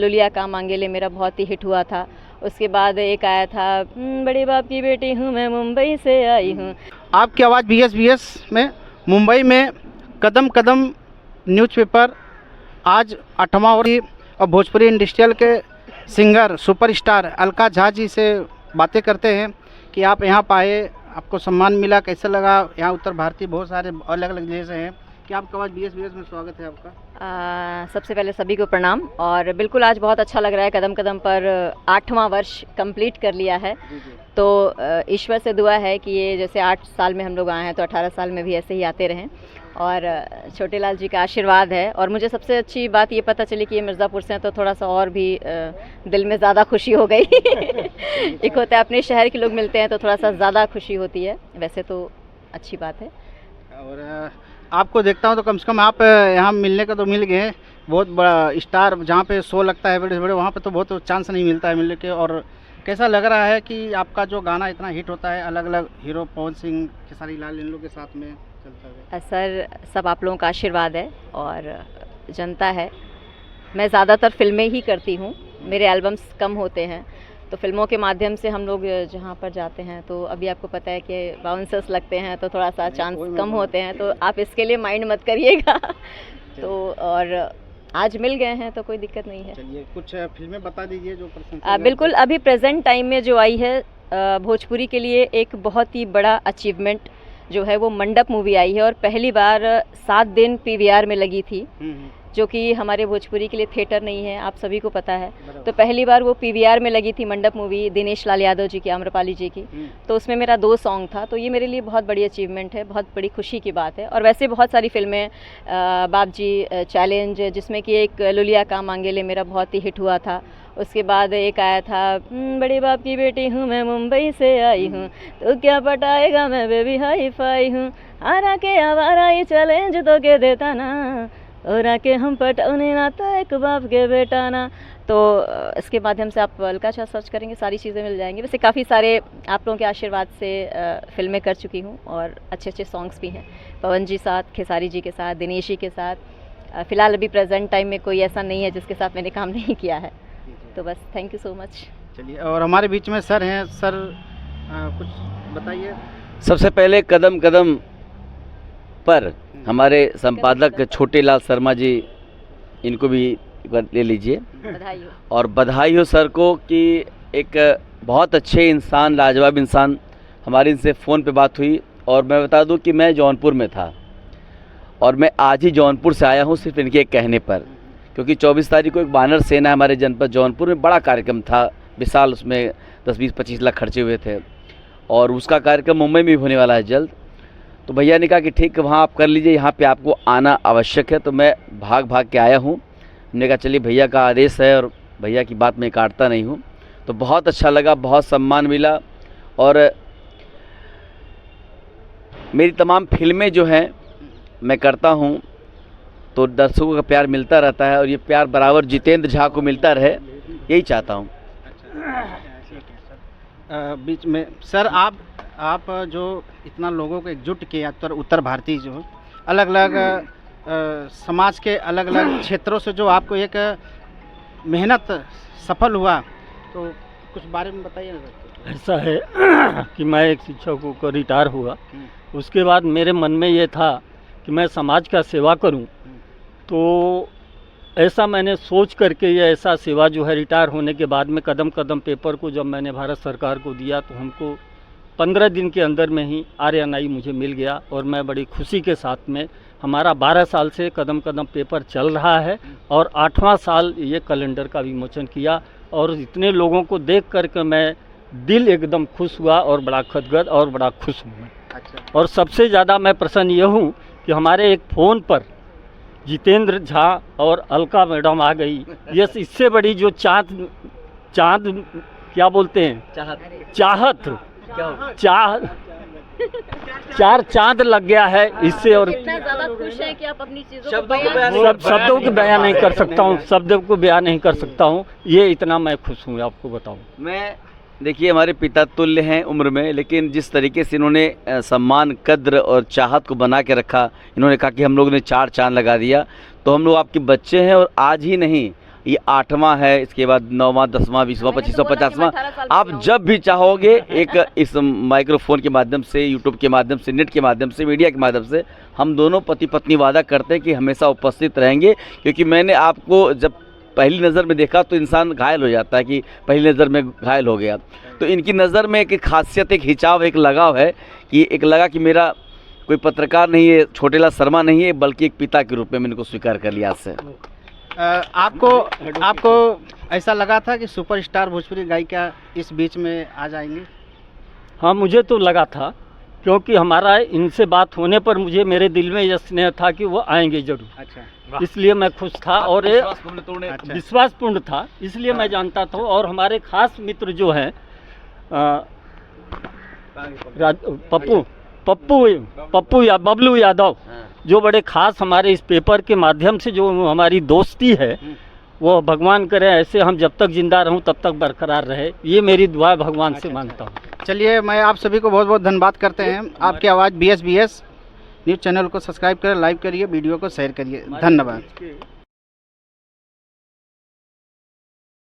लुलिया का मांगेले मेरा बहुत ही हिट हुआ था। उसके बाद एक आया था बड़े बाप की बेटी हूँ मैं मुंबई से आई हूँ। आपकी आवाज़ BS में मुंबई में कदम कदम न्यूज़पेपर आज 8वां और भोजपुरी इंडस्ट्रियल के सिंगर सुपरस्टार अलका झा जी से बातें करते हैं कि आप यहाँ पाए, आपको सम्मान मिला, कैसा लगा। यहाँ उत्तर भारतीय बहुत सारे अलग अलग जिले से हैं कि आपका आवाज़ BS में स्वागत है आपका। सबसे पहले सभी को प्रणाम। और बिल्कुल आज बहुत अच्छा लग रहा है, कदम कदम पर 8वां वर्ष कंप्लीट कर लिया है। तो ईश्वर से दुआ है कि ये जैसे 8 साल में हम लोग आए हैं तो 18 साल में भी ऐसे ही आते रहें। और छोटे लाल जी का आशीर्वाद है। और मुझे सबसे अच्छी बात ये पता चली कि ये मिर्ज़ापुर से हैं तो थोड़ा सा और भी दिल में ज़्यादा खुशी हो गई। एक होता है अपने शहर के लोग मिलते हैं तो थोड़ा सा ज़्यादा खुशी होती है, वैसे तो अच्छी बात है। और आपको देखता हूँ तो कम से कम आप यहाँ मिलने का तो मिल गए, बहुत बड़ा स्टार जहाँ पे शो लगता है बड़े बड़े, वहाँ पे तो बहुत चांस नहीं मिलता है मिलने के। और कैसा लग रहा है कि आपका जो गाना इतना हिट होता है, अलग अलग हीरो पवन सिंह, खेसारी लाल, इन लोगों के साथ में चलता है? सर सब आप लोगों का आशीर्वाद है और जनता है। मैं ज़्यादातर फिल्में ही करती हूँ, मेरे एल्बम्स कम होते हैं तो फिल्मों के माध्यम से हम लोग जहाँ पर जाते हैं तो अभी आपको पता है कि बाउंसर्स लगते हैं तो थोड़ा सा चांस कम होते हैं, तो आप इसके लिए माइंड मत करिएगा। तो और आज मिल गए हैं तो कोई दिक्कत नहीं है। चलिए कुछ फिल्में बता दीजिए जो बिल्कुल, अभी प्रेजेंट टाइम में जो आई है भोजपुरी के लिए एक बहुत ही बड़ा अचीवमेंट जो है वो मंडप मूवी आई है और पहली बार 7 दिन PVR में लगी थी, जो कि हमारे भोजपुरी के लिए थिएटर नहीं है, आप सभी को पता है। तो पहली बार वो PVR में लगी थी मंडप मूवी, दिनेश लाल यादव जी की, आम्रपाली जी की। तो उसमें मेरा 2 सॉन्ग था, तो ये मेरे लिए बहुत बड़ी अचीवमेंट है, बहुत बड़ी खुशी की बात है। और वैसे बहुत सारी फिल्में, बाप जी चैलेंज, जिसमें कि एक लुलिया का मांगेले मेरा बहुत ही हिट हुआ था। उसके बाद एक आया था बड़े बाप की बेटी हूँ मैं मुंबई से आई हूँ, तो क्या पटाएगा मैं बेबी हाई फाई हूँ, आरा के आवारा ये चैलेंज तो के देता ना, और आके हम पटौने नाता एक बाप के बेटा ना। तो इसके माध्यम से आप अलका झा सर्च करेंगे, सारी चीज़ें मिल जाएंगी। वैसे काफ़ी सारे आप लोगों के आशीर्वाद से फिल्में कर चुकी हूँ और अच्छे अच्छे सॉन्ग्स भी हैं, पवन जी साथ, खेसारी जी के साथ, दिनेश जी के साथ। फ़िलहाल अभी प्रेजेंट टाइम में कोई ऐसा नहीं है जिसके साथ मैंने काम नहीं किया है। तो बस थैंक यू सो मच। चलिए, और हमारे बीच में सर हैं, सर कुछ बताइए। सबसे पहले कदम कदम पर हमारे संपादक छोटे लाल शर्मा जी, इनको भी ले लीजिए। बधाई हो। और बधाई हो सर को कि एक बहुत अच्छे इंसान, लाजवाब इंसान, हमारी इनसे फ़ोन पे बात हुई। और मैं बता दूं कि मैं जौनपुर में था और मैं आज ही जौनपुर से आया हूं सिर्फ इनके कहने पर, क्योंकि 24 तारीख को एक वानर सेना हमारे जनपद जौनपुर में बड़ा कार्यक्रम था, विशाल, उसमें 10-20-25 लाख खर्चे हुए थे और उसका कार्यक्रम मुंबई में भी होने वाला है जल्द। तो भैया ने कहा कि ठीक है वहाँ आप कर लीजिए, यहाँ पे आपको आना आवश्यक है। तो मैं भाग भाग के आया हूँ। हमने कहा चलिए भैया का आदेश है और भैया की बात मैं काटता नहीं हूँ। तो बहुत अच्छा लगा, बहुत सम्मान मिला। और मेरी तमाम फिल्में जो हैं मैं करता हूँ तो दर्शकों का प्यार मिलता रहता है और ये प्यार बराबर जितेंद्र झा को मिलता रहे, यही चाहता हूँ। बीच में सर आप जो इतना लोगों को एकजुट किया, उत्तर भारतीय जो अलग अलग समाज के अलग अलग क्षेत्रों से जो आपको एक मेहनत सफल हुआ, तो कुछ बारे में बताइए ना। ऐसा है कि मैं एक शिक्षक होकर रिटायर हुआ, उसके बाद मेरे मन में ये था कि मैं समाज का सेवा करूं। तो ऐसा मैंने सोच करके ये ऐसा सेवा जो है रिटायर होने के बाद में कदम कदम पेपर को जब मैंने भारत सरकार को दिया तो हमको 15 दिन के अंदर में ही RNI मुझे मिल गया और मैं बड़ी खुशी के साथ में, हमारा 12 साल से कदम कदम पेपर चल रहा है और 8वां साल ये कैलेंडर का विमोचन किया और इतने लोगों को देख करके मैं दिल एकदम खुश हुआ और बड़ा खदगद और बड़ा खुश हूँ मैं। और सबसे ज़्यादा मैं प्रसन्न ये हूँ कि हमारे एक फ़ोन पर जितेंद्र झा और अलका मैडम आ गई। ये इससे बड़ी जो चाँद क्या बोलते हैं, चार चांद लग गया है इससे। और इतना ज़्यादा खुश है कि आप अपनी चीज़ों शब्दों को बयान नहीं कर सकता हूँ, शब्दों को बयान नहीं कर सकता हूँ। ये इतना मैं खुश हूँ, आपको बताऊँ। मैं देखिए हमारे पिता तुल्य हैं उम्र में, लेकिन जिस तरीके से इन्होंने सम्मान, कद्र और चाहत को बना के रखा, इन्होंने कहा कि हम लोग ने 4 चांद लगा दिया। तो हम लोग आपके बच्चे हैं और आज ही नहीं, ये 8वां है, इसके बाद 9वां, 10वां, 20वां, मैंने तो 25वां, बोला कि मैं 50वां। 18 साल आप की हूँ। जब भी चाहोगे एक इस माइक्रोफोन के माध्यम से, यूट्यूब के माध्यम से, नेट के माध्यम से, मीडिया के माध्यम से हम दोनों पति पत्नी वादा करते हैं कि हमेशा उपस्थित रहेंगे, क्योंकि मैंने आपको जब पहली नज़र में देखा तो इंसान घायल हो जाता है कि पहली नज़र में घायल हो गया। तो इनकी नज़र में एक खासियत, एक खिंचाव, एक लगाव है कि एक लगा कि मेरा कोई पत्रकार नहीं है, छोटेलाल शर्मा नहीं है, बल्कि एक पिता के रूप में मैंने इनको स्वीकार कर लिया आज से। आपको ऐसा लगा था कि सुपरस्टार भोजपुरी गायिका इस बीच में आ जाएंगी? हाँ, मुझे तो लगा था, क्योंकि हमारा इनसे बात होने पर मुझे मेरे दिल में यह स्नेह था कि वो आएंगे जरूर। अच्छा, इसलिए मैं खुश था और ये अच्छा। विश्वासपूर्ण था, इसलिए मैं जानता था। और हमारे खास मित्र जो हैं बबलू यादव, जो बड़े खास हमारे इस पेपर के माध्यम से जो हमारी दोस्ती है, वो भगवान करे ऐसे हम जब तक जिंदा रहूं तब तक बरकरार रहे, ये मेरी दुआ भगवान से मांगता हूँ। चलिए, मैं आप सभी को बहुत बहुत धन्यवाद करते हैं। आपकी आवाज़ BSBS न्यूज़ चैनल को सब्सक्राइब करें, लाइक करिए, वीडियो को शेयर करिए। धन्यवाद।